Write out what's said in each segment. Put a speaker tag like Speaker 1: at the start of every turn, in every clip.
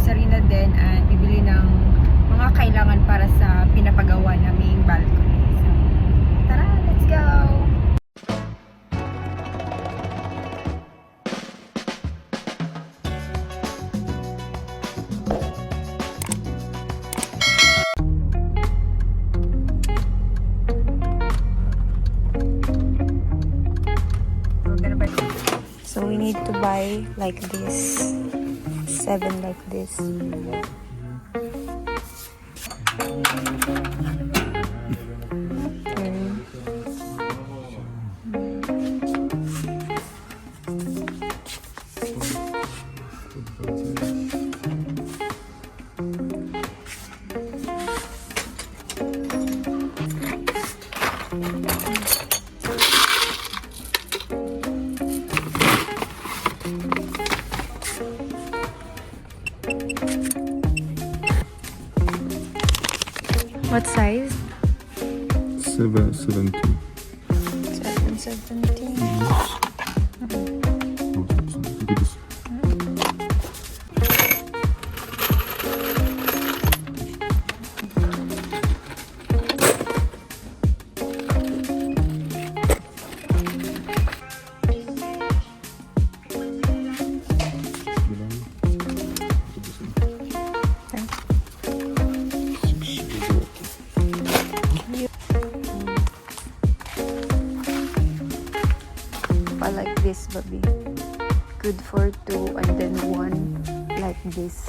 Speaker 1: grocery na din at bibili ng mga kailangan para sa pinapagawa naming balcony. So, tara, let's go! So we need to buy like this, 7 like this. What size?
Speaker 2: 770.
Speaker 1: 770.
Speaker 2: Look at this.
Speaker 1: Like this, baby. Good for 2 and then 1 like this.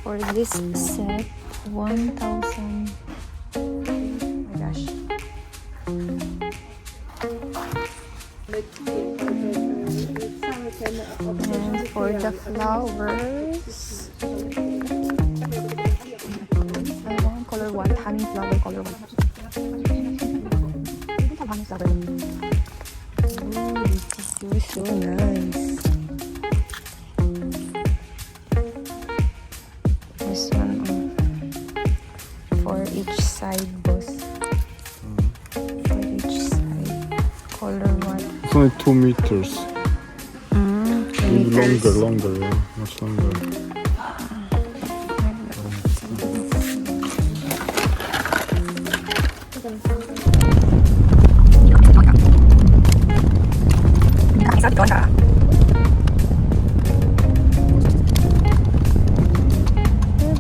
Speaker 1: For this set, 1,000. Oh my gosh. And for the flowers, I want color 1, honey flower color 1. Oh, this is so nice. This one for each side, boss. For each side. Color what?
Speaker 2: It's only 2 meters.
Speaker 1: 2 meters.
Speaker 2: Longer, yeah. Much longer.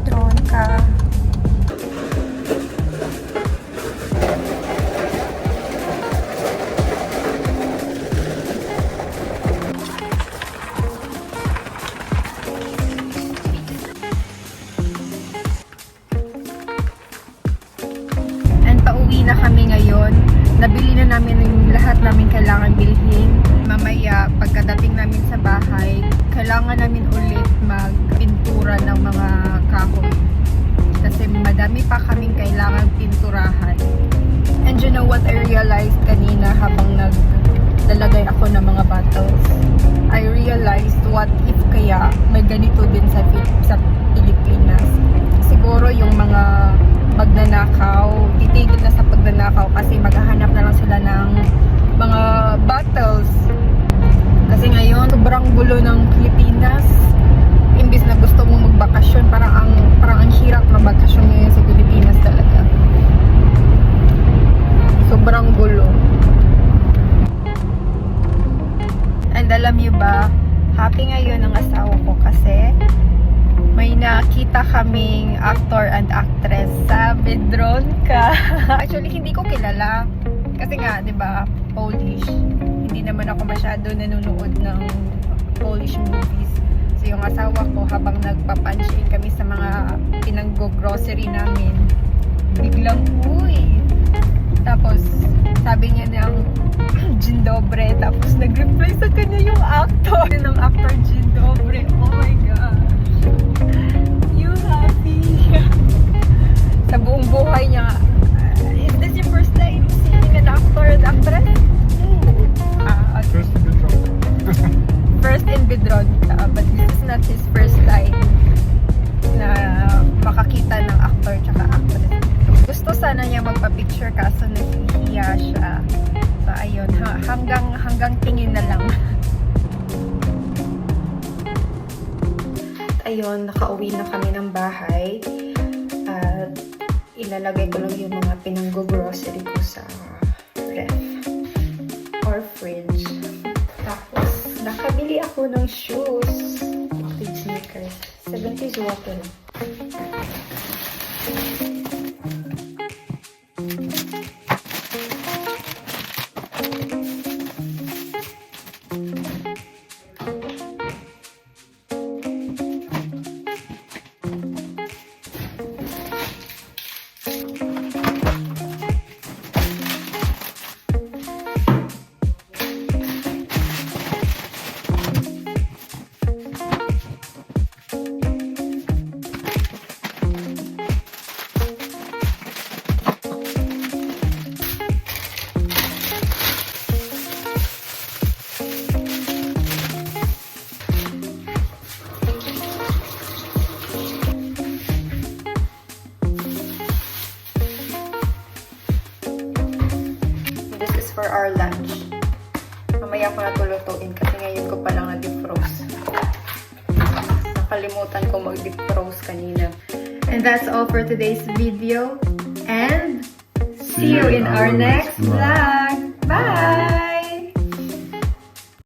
Speaker 1: Drone ka. And pauwi na kami ngayon. Nabili na namin yung lahat namin kailangan bilhin. Mamaya, pagkadating namin sa bahay, kailangan namin ulit magpintura ng mga kahoy. Kasi madami pa kaming kailangan pinturahan. And you know what I realized kanina habang naglalagay ako ng mga bottles? I realized what if kaya may ganito din sa Pilipinas. Siguro yung mga magnanakaw, titigil na sa pagnanakaw kasi maghahanap na lang sila ng mga bottles. Kasi ngayon, sobrang gulo ng Pilipinas. Imbis na gusto mo magbakasyon, parang ang hirap magbakasyon ngayon sa Pilipinas talaga. Sobrang gulo. And alam niyo ba, happy ngayon ang asawa ko kasi may nakita kaming actor and actress sa Biedronka. Actually, hindi ko kilala. Kasi nga, di ba, Polish. Hindi naman ako masyado nanonood ng Polish movies. So, yung asawa ko, habang nagpapansin kami sa mga pinag-grocery namin, biglang, uy! Tapos, sabi niya ng Dzień dobry. Tapos, nag-reply sa kanya yung actor. Ng actor Dzień dobry. Oh my God. You happy? Sa buong buhay niya, is this your first time seeing an actor and actress? First in Biedronka, but this is not his first time na makakita ng actor tsaka actress. Gusto sana niya magpa-picture kaso nahihiya siya. So ayun, hanggang tingin na lang. ayun, nakauwi na kami ng bahay. At ilalagay ko lang yung mga pinanggo-grocery ko sa ref or fridge. Tapos, nakabili ako ng shoes. With sneakers. 70 zloty lang. For our lunch. Mamaya ko na tulutuin kasi ngayon ko palang na-defrost. Nakalimutan ko mag-defrost kanina. And that's all for today's video. And see you in our next vlog. Bye!